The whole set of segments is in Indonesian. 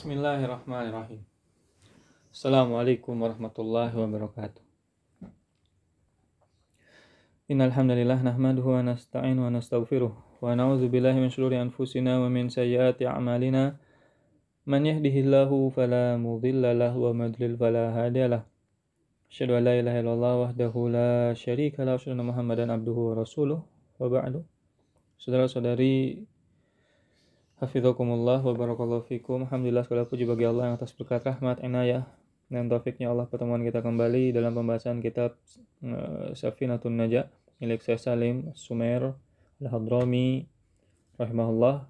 Bismillahirrahmanirrahim. Assalamualaikum warahmatullahi wabarakatuh. Innal hamdalillah nahmaduhu wa nasta'inu wa nastaghfiruh wa na'udzu billahi min shururi anfusina wa min sayyiati a'malina. Man yahdihillahu fala mudilla lahu wa man yudlil fala hadiyalah. Asyhadu an la ilaha illallah wahdahu la syarika lahu wa asyhadu anna Muhammadan abduhu wa rasuluh. Wa ba'du. Saudara-saudari, hafizakumullah wa barakallahu fikum. Alhamdulillah, segala puji bagi Allah yang atas berkat rahmat, inayah dan taufiknya Allah pertemuan kita kembali dalam pembahasan kitab Safinatun Najah milik Syekh Salim Sumer Al-Hadrami rahimahullah,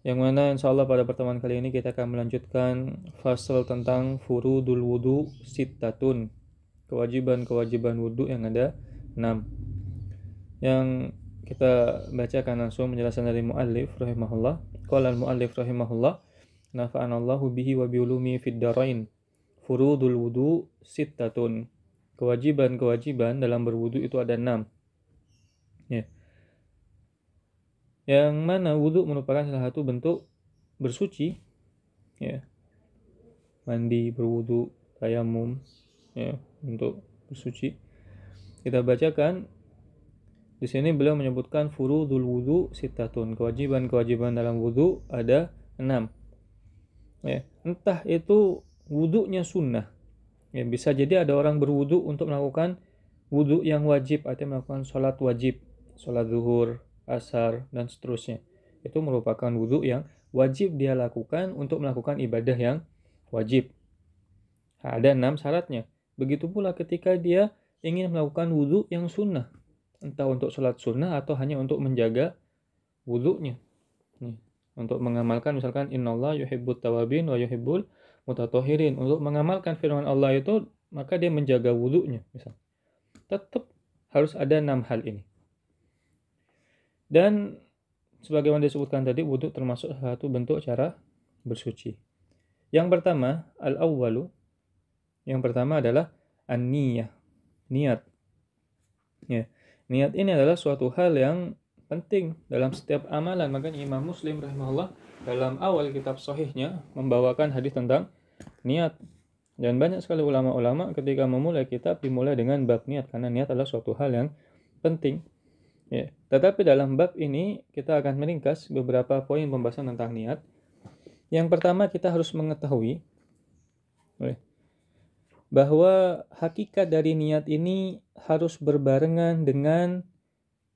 yang mana insyaallah pada pertemuan kali ini kita akan melanjutkan fasal tentang furudul wudu sittatun, kewajiban-kewajiban wudu yang ada 6, yang kita bacakan langsung penjelasan dari muallif rahimahullah. Qala al-muallif rahimahullah, nafa'anallahu bihi wa biulumi fid darain. Furudul wudu sittatun. Kewajiban-kewajiban dalam berwudu itu ada 6. Ya. Yang mana wudu merupakan salah satu bentuk bersuci, ya. Mandi, berwudu, tayamum, ya, untuk bersuci. Kita bacakan di sini beliau menyebutkan furudul wudu sittatun, kewajiban-kewajiban dalam wudu ada 6. Ya, entah itu wudunya sunnah. Ya, bisa jadi ada orang berwudu untuk melakukan wudu yang wajib, artinya melakukan sholat wajib, sholat zuhur, asar, dan seterusnya. Itu merupakan wudu yang wajib dia lakukan untuk melakukan ibadah yang wajib. Nah, ada 6 syaratnya. Begitu pula ketika dia ingin melakukan wudu yang sunnah, entah untuk sholat sunnah atau hanya untuk menjaga wudunya. Untuk mengamalkan misalkan innallaha yuhibbut tawabin wa yuhibbul mutatahhirin. Untuk mengamalkan firman Allah itu, maka dia menjaga wudunya misal. Tetap harus ada 6 hal ini. Dan sebagaimana disebutkan tadi, wudu termasuk satu bentuk cara bersuci. Yang pertama, al-awwalu. Yang pertama adalah an-niyah, niat. Ya. Niat ini adalah suatu hal yang penting dalam setiap amalan. Makanya Imam Muslim rahimahullah dalam awal kitab sahihnya membawakan hadis tentang niat. Dan banyak sekali ulama-ulama ketika memulai kitab dimulai dengan bab niat, karena niat adalah suatu hal yang penting. Ya. Tetapi dalam bab ini kita akan meringkas beberapa poin pembahasan tentang niat. Yang pertama, kita harus mengetahui bahwa hakikat dari niat ini harus berbarengan dengan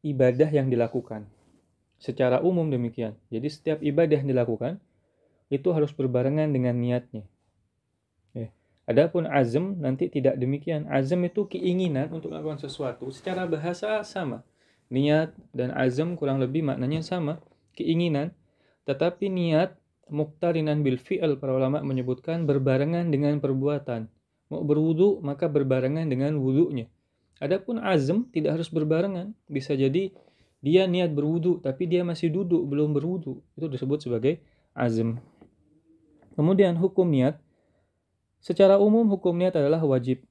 ibadah yang dilakukan. Secara umum demikian. Jadi setiap ibadah yang dilakukan itu harus berbarengan dengan niatnya. Ya. Adapun azm nanti tidak demikian. Azm itu keinginan untuk melakukan sesuatu. Secara bahasa sama. Niat dan azm kurang lebih maknanya sama. Keinginan. Tetapi niat muqtarinan bil fi'l, para ulama menyebutkan berbarengan dengan perbuatan. Mau berwudu maka berbarengan dengan wudunya. Adapun azm tidak harus berbarengan. Bisa jadi dia niat berwudu tapi dia masih duduk belum berwudu. Itu disebut sebagai azm. Kemudian hukum niat. Secara umum hukum niat adalah wajib.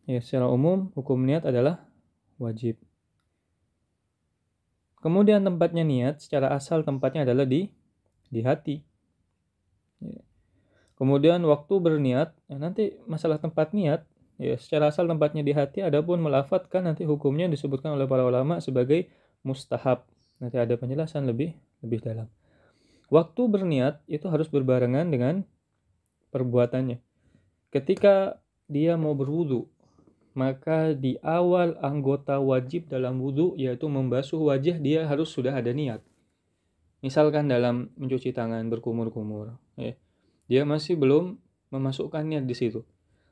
Ya, secara umum hukum niat adalah wajib. Kemudian tempatnya niat, secara asal tempatnya adalah di hati. Ya. Kemudian waktu berniat, nanti masalah tempat niat, ya secara asal tempatnya di hati, adapun melafadzkan nanti hukumnya disebutkan oleh para ulama sebagai mustahab. Nanti ada penjelasan lebih dalam. Waktu berniat itu harus berbarengan dengan perbuatannya. Ketika dia mau berwudu, maka di awal anggota wajib dalam wudu yaitu membasuh wajah, dia harus sudah ada niat. Misalkan dalam mencuci tangan berkumur-kumur, ya. Dia masih belum memasukkan niat di situ.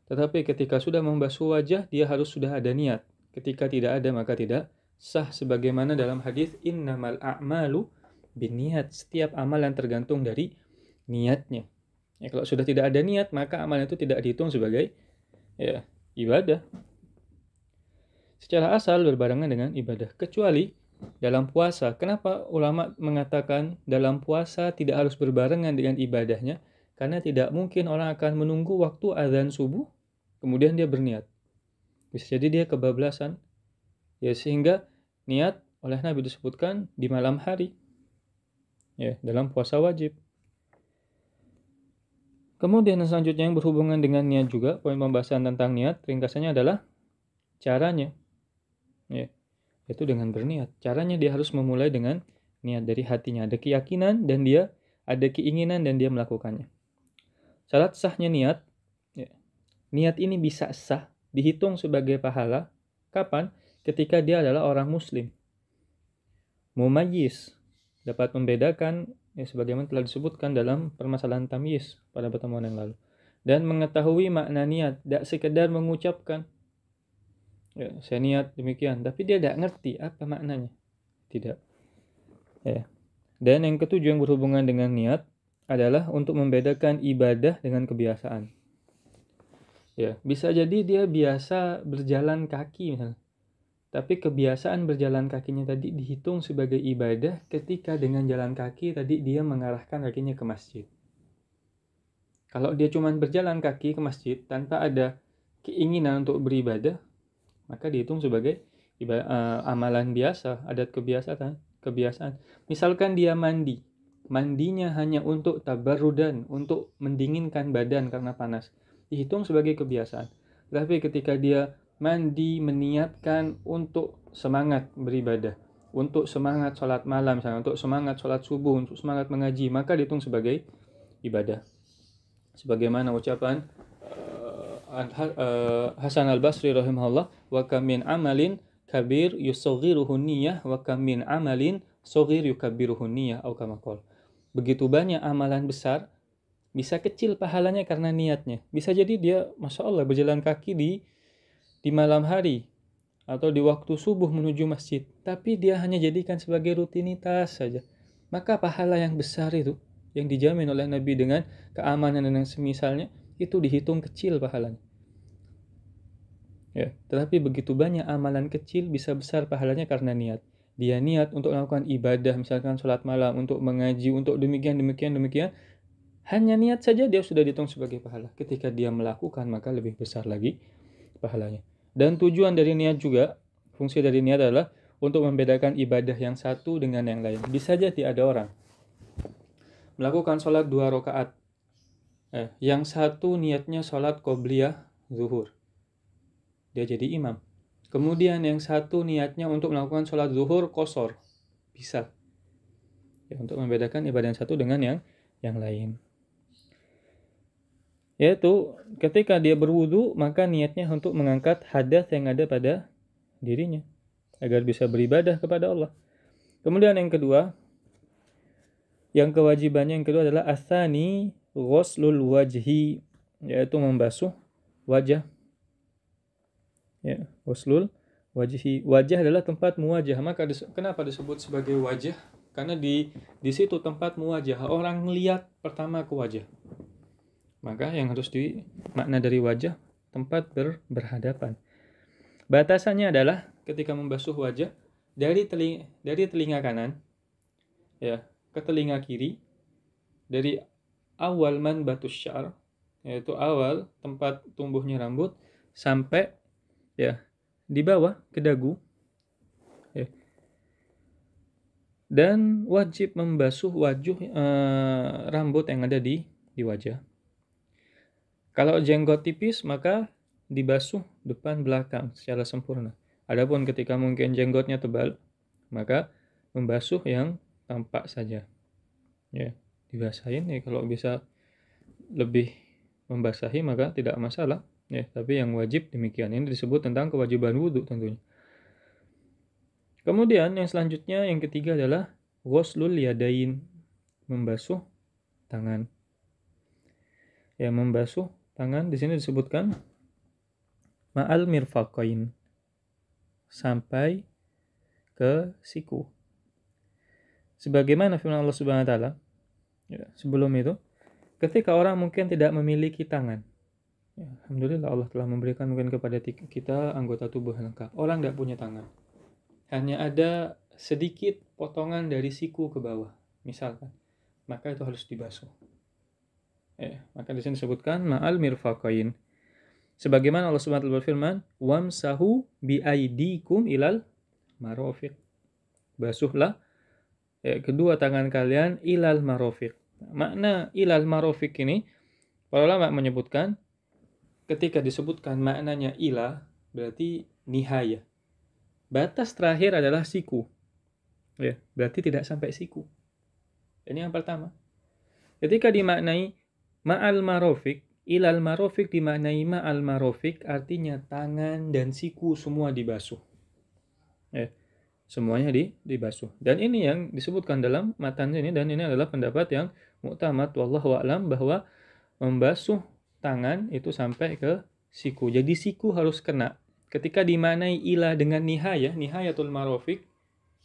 Tetapi ketika sudah membasuh wajah, dia harus sudah ada niat. Ketika tidak ada, maka tidak sah. Sebagaimana dalam hadis innamal a'malu binniyat. Setiap amalan tergantung dari niatnya. Ya, kalau sudah tidak ada niat, maka amalan itu tidak dihitung sebagai ibadah. Secara asal berbarengan dengan ibadah. Kecuali dalam puasa. Kenapa ulama mengatakan dalam puasa tidak harus berbarengan dengan ibadahnya? Karena tidak mungkin orang akan menunggu waktu azan subuh, kemudian dia berniat. Bisa jadi dia kebablasan. Ya, sehingga niat oleh Nabi disebutkan di malam hari. Ya, dalam puasa wajib. Kemudian selanjutnya yang berhubungan dengan niat juga, poin pembahasan tentang niat, ringkasannya adalah caranya. Ya, yaitu dengan berniat. Caranya dia harus memulai dengan niat dari hatinya. Ada keyakinan dan dia ada keinginan dan dia melakukannya. Syarat sahnya niat, ya, niat ini bisa sah, dihitung sebagai pahala. Kapan? Ketika dia adalah orang muslim. Mumayyiz, dapat membedakan, ya, sebagaimana telah disebutkan dalam permasalahan tamyiz pada pertemuan yang lalu. Dan mengetahui makna niat, tidak sekedar mengucapkan, ya, saya niat demikian, tapi dia tidak ngerti apa maknanya. Tidak. Ya. Dan yang ketujuh yang berhubungan dengan niat adalah untuk membedakan ibadah dengan kebiasaan. Ya, bisa jadi dia biasa berjalan kaki misalnya. Tapi kebiasaan berjalan kakinya tadi dihitung sebagai ibadah ketika dengan jalan kaki tadi dia mengarahkan kakinya ke masjid. Kalau dia cuma berjalan kaki ke masjid tanpa ada keinginan untuk beribadah, maka dihitung sebagai amalan biasa, adat kebiasaan. Misalkan dia mandinya hanya untuk tabarrudan, untuk mendinginkan badan karena panas, dihitung sebagai kebiasaan. Tapi ketika dia mandi meniatkan untuk semangat beribadah, untuk semangat sholat malam misalnya, untuk semangat sholat subuh, untuk semangat mengaji, maka dihitung sebagai ibadah. Sebagaimana ucapan Hasan al-Basri rahimahullah, wa kam min amalin kabir yusaghiruhu niyyah wa kam min amalin saghir yukabbiruhu niyyah atau kama qala. Begitu banyak amalan besar bisa kecil pahalanya karena niatnya. Bisa jadi dia Masya Allah berjalan kaki di malam hari atau di waktu subuh menuju masjid, tapi dia hanya jadikan sebagai rutinitas saja. Maka pahala yang besar itu yang dijamin oleh Nabi dengan keamanan dan yang semisalnya itu dihitung kecil pahalanya. Ya, tetapi begitu banyak amalan kecil bisa besar pahalanya karena niat. Dia niat untuk melakukan ibadah, misalkan sholat malam, untuk mengaji, untuk demikian. Hanya niat saja dia sudah dihitung sebagai pahala. Ketika dia melakukan maka lebih besar lagi pahalanya. Dan tujuan dari niat juga, fungsi dari niat adalah untuk membedakan ibadah yang satu dengan yang lain. Bisa jadi ada orang melakukan sholat 2 rakaat. Yang satu niatnya sholat qobliyah zuhur. Dia jadi imam. Kemudian yang satu niatnya untuk melakukan sholat zuhur qashar. Bisa. Ya, untuk membedakan ibadah yang satu dengan yang lain. Yaitu ketika dia berwudu maka niatnya untuk mengangkat hadas yang ada pada dirinya agar bisa beribadah kepada Allah. Kemudian yang kedua, yang kewajibannya yang kedua adalah asani ghuslul wajhi, yaitu membasuh wajah. Ya, ghuslul wajhi. Wajah adalah tempat muwajah. Maka kenapa disebut sebagai wajah? Karena di situ tempat muwajah. Orang melihat pertama ke wajah. Maka yang harus makna dari wajah tempat berhadapan. Batasannya adalah ketika membasuh wajah dari telinga kanan ya ke telinga kiri, dari awal manbatus syar, yaitu awal tempat tumbuhnya rambut, sampai ya di bawah ke dagu. Ya. Dan wajib membasuh rambut yang ada di wajah. Kalau jenggot tipis maka dibasuh depan belakang secara sempurna. Adapun ketika mungkin jenggotnya tebal, maka membasuh yang tampak saja. Ya, dibasahin ya, kalau bisa lebih membasahi maka tidak masalah. Ya, tapi yang wajib demikian. Ini disebut tentang kewajiban wudu tentunya. Kemudian yang selanjutnya yang ketiga adalah ghuslul yadain, membasuh tangan. Ya, membasuh tangan di sini disebutkan ma'al mirfaqain, sampai ke siku. Sebagaimana firman Allah Subhanahu wa taala, ya, sebelum itu ketika orang mungkin tidak memiliki tangan. Ya, alhamdulillah Allah telah memberikan mungkin kepada kita anggota tubuh lengkap. Orang tidak punya tangan. Hanya ada sedikit potongan dari siku ke bawah, misalkan. Maka itu harus dibasuh. Maka di sini disebutkan ma'al mirfaqain. Sebagaimana Allah Subhanahu wa taala berfirman, "Wamsahu biaidikum ilal marafiq." Basuhlah kedua tangan kalian ilal marafiq. Makna ilal marafiq ini Para ulama menyebutkan ketika disebutkan maknanya ila berarti nihaya. Batas terakhir adalah siku. Ya, berarti tidak sampai siku. Ini yang pertama. Ketika dimaknai ma'al marofik, ilal marofik dimaknai ma'al marofik artinya tangan dan siku semua dibasuh. Ya, semuanya dibasuh. Dan ini yang disebutkan dalam matan ini, dan ini adalah pendapat yang mu'tamad wallahu a'lam, bahwa membasuh tangan itu sampai ke siku. Jadi siku harus kena. Ketika dimaknai ila dengan nihayatul marofik,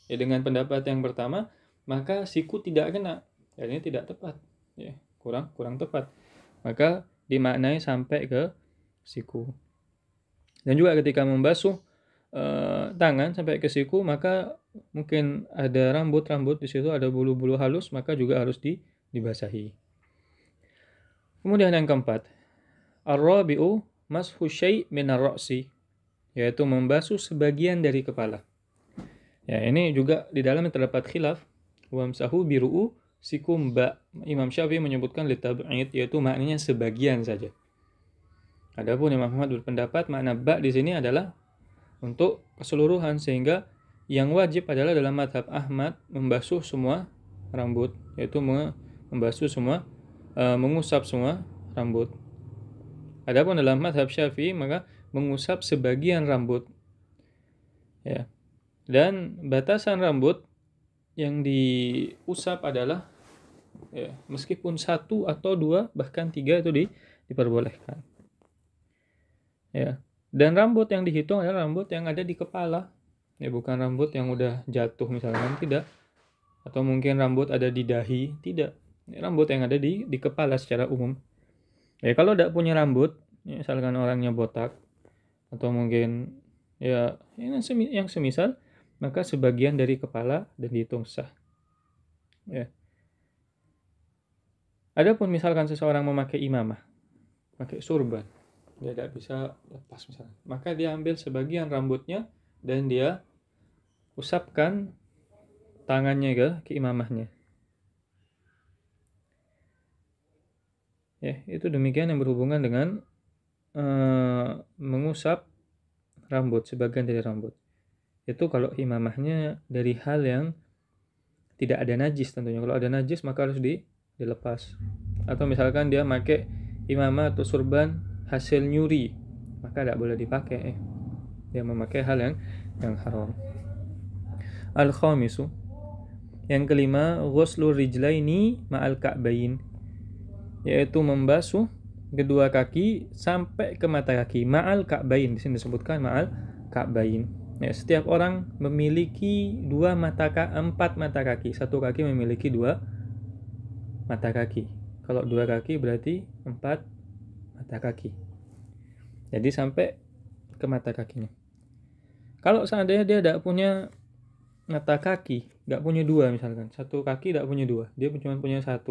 ya dengan pendapat yang pertama, maka siku tidak kena. Dan ini tidak tepat. Ya, kurang tepat. Maka dimaknai sampai ke siku. Dan juga ketika membasuh tangan sampai ke siku, maka mungkin ada rambut di situ, ada bulu-bulu halus, maka juga harus dibasahi. Kemudian yang keempat, ar-rabi'u mashu syai' min ar-ra'si, yaitu membasuh sebagian dari kepala. Ya, ini juga di dalamnya terdapat khilaf. Wamsahu biru'u sikum ba. Imam Syafi'i menyebutkan litab'id, yaitu maknanya sebagian saja. Adapun Imam Ahmad berpendapat makna ba di sini adalah untuk keseluruhan, sehingga yang wajib adalah dalam mazhab Ahmad membasuh semua rambut, yaitu membasuh semua, mengusap semua rambut. Adapun dalam mazhab Syafi'i maka mengusap sebagian rambut. Ya. Dan batasan rambut yang diusap adalah ya, meskipun 1 atau 2 bahkan 3 itu diperbolehkan. Ya. Dan rambut yang dihitung adalah rambut yang ada di kepala. Ya, bukan rambut yang udah jatuh misalkan, tidak. Atau mungkin rambut ada di dahi, tidak. Ya, rambut yang ada di kepala secara umum. Ya, kalau tidak punya rambut, ya, misalkan orangnya botak atau mungkin ya yang semisal, maka sebagian dari kepala dan dihitung sah. Ya. Adapun misalkan seseorang memakai imamah, pakai surban, dia tidak bisa lepas misalnya, maka dia ambil sebagian rambutnya dan dia usapkan tangannya ke imamahnya. Ya, itu demikian yang berhubungan dengan mengusap rambut, sebagian dari rambut. Itu kalau imamahnya dari hal yang tidak ada najis tentunya. Kalau ada najis maka harus dilepas. Atau misalkan dia pakai imamah atau surban hasil nyuri, maka tidak boleh dipakai. Dia memakai hal yang haram. Al-khamisu, yang kelima, ghuslur rijlaini ma'al ka'bain, yaitu membasuh kedua kaki sampai ke mata kaki. Ma'al ka'bain, di sini disebutkan ma'al ka'bain. Ya, setiap orang memiliki 4 mata kaki. Satu kaki memiliki 2 mata kaki. Kalau 2 kaki berarti 4 mata kaki. Jadi sampai ke mata kakinya. Kalau seandainya dia tidak punya mata kaki, tidak punya 2 misalkan, satu kaki tidak punya 2, dia cuma punya 1,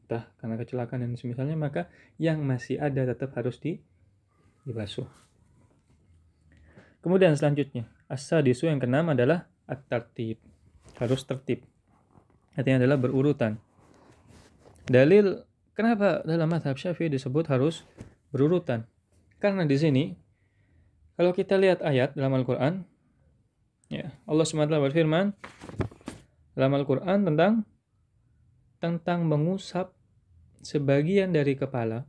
entah karena kecelakaan dan semisalnya, maka yang masih ada tetap harus dibasuh. Kemudian selanjutnya, as-sadisu, yang keenam adalah at-tartib. Harus tertib. Artinya adalah berurutan. Dalil kenapa dalam mazhab Syafi'i disebut harus berurutan? Karena di sini kalau kita lihat ayat dalam Al-Qur'an, ya, Allah SWT berfirman dalam Al-Qur'an tentang mengusap sebagian dari kepala.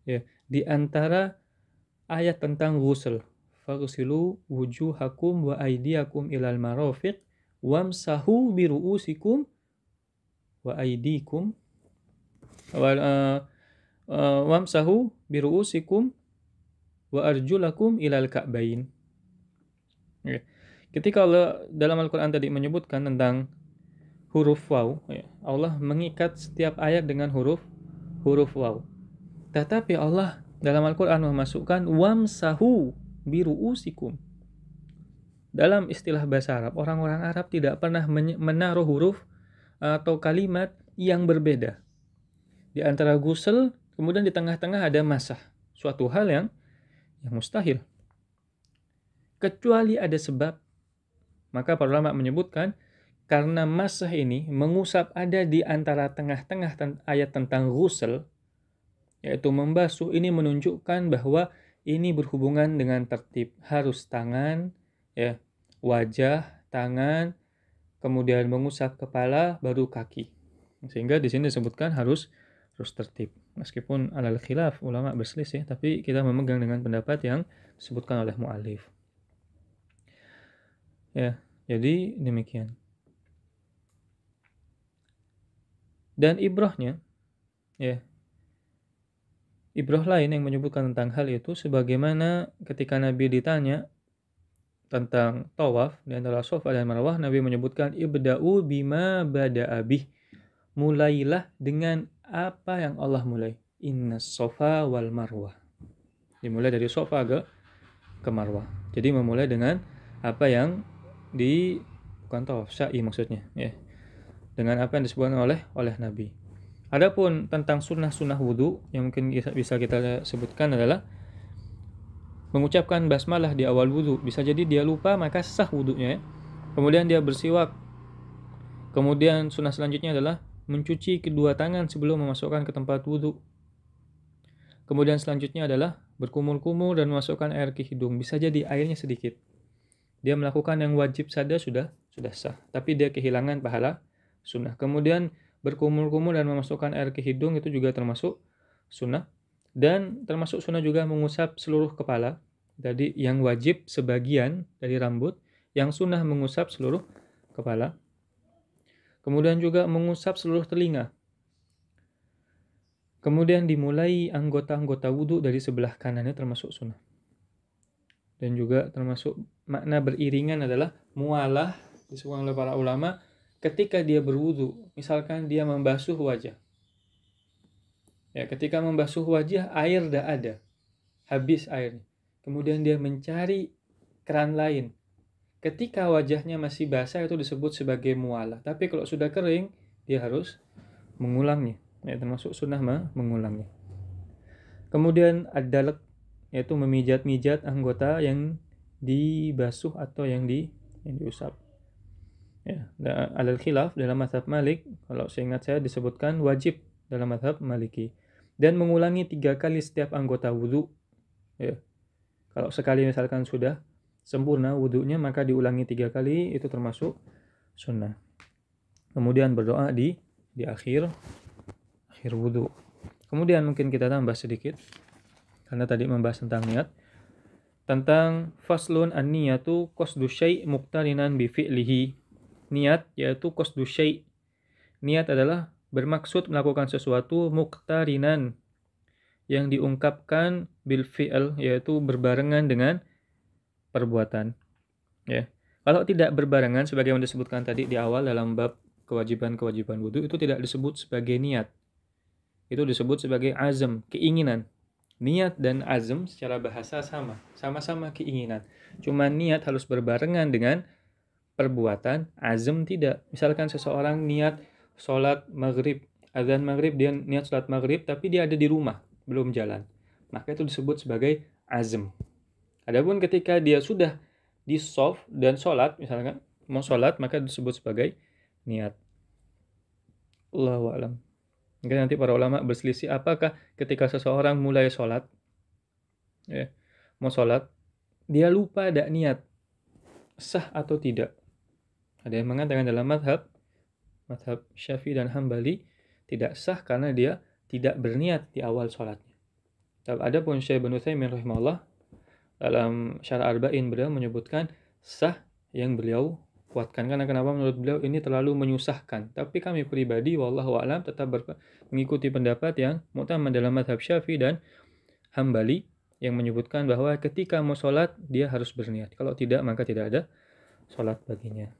Ya, di antara ayat tentang ghusl, faghsilu wujuhakum wa aydiyakum ilal marafiq wamsahu biru'usikum wa aydikum wamsahu biru'usikum wa arjulakum ilal ka'bain. Ya. Ketika Allah dalam Al-Quran tadi menyebutkan tentang huruf waw, ya, Allah mengikat setiap ayat dengan huruf waw. Tetapi Allah dalam Al-Quran memasukkan wamsahu biru'usikum. Dalam istilah bahasa Arab, orang-orang Arab tidak pernah menaruh huruf atau kalimat yang berbeda. Di antara ghusl, kemudian di tengah-tengah ada masah. Suatu hal yang mustahil. Kecuali ada sebab. Maka para ulama menyebutkan, karena masah ini mengusap ada di antara tengah-tengah ayat tentang ghusl, yaitu membasuh, ini menunjukkan bahwa ini berhubungan dengan tertib. Harus tangan, ya, wajah, tangan, kemudian mengusap kepala, baru kaki. Sehingga di sini disebutkan harus tertib. Meskipun alal khilaf ulama berselisih, tapi kita memegang dengan pendapat yang disebutkan oleh mu'alif. Ya, jadi demikian. Dan ibrahnya, ya, ibrah lain yang menyebutkan tentang hal itu sebagaimana ketika Nabi ditanya tentang tawaf di antara Safa dan Marwah, Nabi menyebutkan ibda'u bima bada'a bih. Mulailah dengan apa yang Allah mulai. Inna Safa wal Marwah. Dimulai dari Safa ke Marwah. Jadi memulai dengan apa yang bukan tawaf, sa'i maksudnya, ya. Dengan apa yang disebutkan oleh Nabi. Adapun tentang sunnah-sunnah wudu yang mungkin bisa kita sebutkan adalah mengucapkan basmalah di awal wudu. Bisa jadi dia lupa, maka sah wudunya, ya. Kemudian dia bersiwak. Kemudian sunnah selanjutnya adalah mencuci kedua tangan sebelum memasukkan ke tempat wudu. Kemudian selanjutnya adalah berkumur-kumur dan memasukkan air ke hidung. Bisa jadi airnya sedikit. Dia melakukan yang wajib saja sudah sah, tapi dia kehilangan pahala sunnah. Kemudian berkumur-kumur dan memasukkan air ke hidung itu juga termasuk sunnah. Dan termasuk sunnah juga mengusap seluruh kepala. Jadi yang wajib sebagian dari rambut, yang sunnah mengusap seluruh kepala. Kemudian juga mengusap seluruh telinga. Kemudian dimulai anggota-anggota wudhu dari sebelah kanannya termasuk sunnah. Dan juga termasuk makna beriringan adalah mualah, disebutkan oleh para ulama, ketika dia berwudhu, misalkan dia membasuh wajah. Ya, ketika membasuh wajah, air dah ada. Habis airnya. Kemudian dia mencari keran lain. Ketika wajahnya masih basah itu disebut sebagai mualah. Tapi kalau sudah kering, dia harus mengulangnya. Ya, termasuk sunnah mengulangnya. Kemudian ad-dalq, yaitu memijat-mijat anggota yang dibasuh atau yang diusap. Ya, alal khilaf dalam mazhab Malik, kalau seingat saya disebutkan wajib dalam mazhab Maliki. Dan mengulangi 3 kali setiap anggota wudhu. Ya. Kalau sekali misalkan sudah sempurna wudhunya, maka diulangi 3 kali, itu termasuk sunnah. Kemudian berdoa di akhir wudhu. Kemudian mungkin kita tambah sedikit, karena tadi membahas tentang niat. Tentang faslun an-niyatu qasdu syai' muqtarinan bi fi'lihi. Niat yaitu qasdu syai'. Niat adalah bermaksud melakukan sesuatu muqtarinan yang diungkapkan bil fi'l, yaitu berbarengan dengan perbuatan. Ya. Kalau tidak berbarengan sebagaimana disebutkan tadi di awal dalam bab kewajiban-kewajiban wudu, itu tidak disebut sebagai niat. Itu disebut sebagai azam, keinginan. Niat dan azam secara bahasa sama-sama keinginan. Cuma niat harus berbarengan dengan perbuatan, azam tidak. Misalkan seseorang niat sholat maghrib, azan maghrib, dia niat sholat maghrib, tapi dia ada di rumah, belum jalan. Maka itu disebut sebagai azam. Adapun ketika dia sudah di shaf dan sholat, misalkan mau sholat, maka disebut sebagai niat. Allahu a'lam. Mungkin nanti para ulama berselisih apakah ketika seseorang mulai sholat, ya, mau sholat, dia lupa ada niat, sah atau tidak. Ada yang mengatakan dalam mazhab Syafi'i dan Hambali tidak sah karena dia tidak berniat di awal sholatnya. Adapun Syekh Ibnu Utsaimin rahimahullah dalam Syarah Arba'in beliau menyebutkan sah yang beliau kuatkan. Karena kenapa? Menurut beliau ini terlalu menyusahkan. Tapi kami pribadi wallahu a'lam tetap mengikuti pendapat yang mu'tamad dalam mazhab Syafi'i dan Hambali yang menyebutkan bahwa ketika mau sholat dia harus berniat. Kalau tidak maka tidak ada sholat baginya.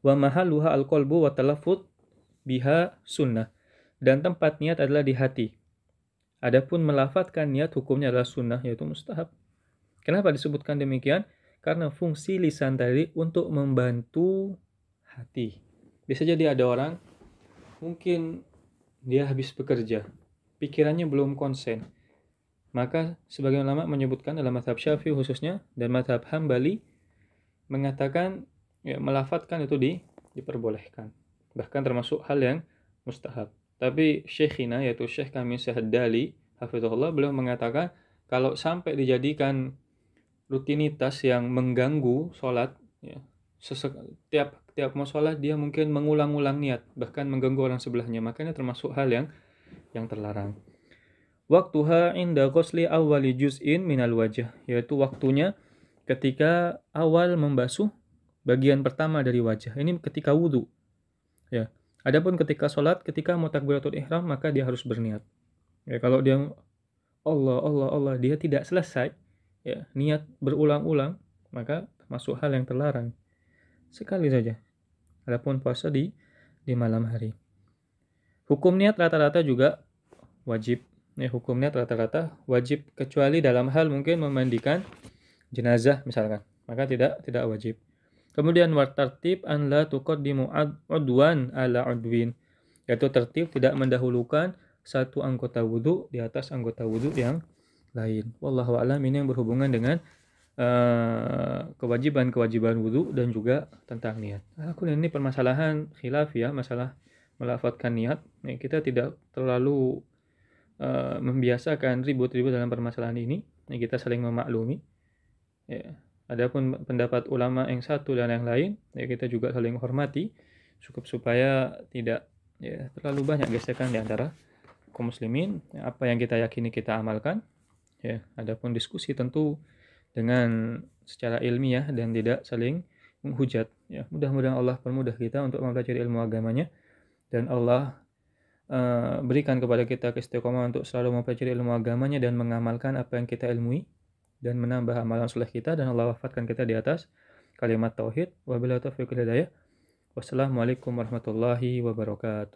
Wa mahalluha al-qalbu wa talaffuz biha sunnah. Dan tempat niat adalah di hati. Adapun melafadzkan niat hukumnya adalah sunnah, yaitu mustahab. Kenapa disebutkan demikian? Karena fungsi lisan tadi untuk membantu hati. Bisa jadi ada orang, mungkin dia habis bekerja, pikirannya belum konsen. Maka sebagian ulama menyebutkan dalam mazhab Syafi'i khususnya, dan mazhab Hambali, mengatakan ya, melafadzkan itu diperbolehkan. Bahkan termasuk hal yang mustahab. Tapi syekhina, yaitu Syekh kami Syahad-Dali hafizahullah, beliau mengatakan kalau sampai dijadikan rutinitas yang mengganggu sholat, ya, tiap mau sholat dia mungkin mengulang-ulang niat, bahkan mengganggu orang sebelahnya, makanya termasuk hal yang terlarang. Waktuha inda ghusli awwali juz'in minal wajah, yaitu waktunya ketika awal membasuh bagian pertama dari wajah. Ini ketika wudu. Ya. Adapun ketika sholat, ketika mau takbiratul ihram, maka dia harus berniat. Ya, kalau dia Allah, Allah, Allah, dia tidak selesai, ya, niat berulang-ulang, maka termasuk hal yang terlarang. Sekali saja. Adapun puasa di malam hari. Hukum niat rata-rata juga wajib. Ya, hukum niat rata-rata wajib, kecuali dalam hal mungkin memandikan jenazah misalkan, maka tidak wajib. Kemudian tertib an la tuqaddimu udwan ala udwin, yaitu tertib tidak mendahulukan satu anggota wudu di atas anggota wudu yang lain. Wallahu a'lam. Ini yang berhubungan dengan kewajiban wudu dan juga tentang niat. Ini permasalahan khilafiyah, masalah melafadzkan niat. Kita tidak terlalu membiasakan ribut-ribut dalam permasalahan ini. Kita saling memaklumi. Ya. Adapun pendapat ulama yang satu dan yang lain, ya kita juga saling hormati, cukup supaya tidak terlalu banyak gesekan di antara kaum muslimin. Apa yang kita yakini kita amalkan. Ya, adapun diskusi tentu dengan secara ilmiah dan tidak saling menghujat. Ya, mudah-mudahan Allah permudah kita untuk mempelajari ilmu agamanya, dan Allah berikan kepada kita keistiqomah untuk selalu mempelajari ilmu agamanya dan mengamalkan apa yang kita ilmui, dan menambah amalan soleh kita, dan Allah wafatkan kita di atas kalimat tauhid. Wabillahi taufiq wal hidayah. Wassalamualaikum warahmatullahi wabarakatuh.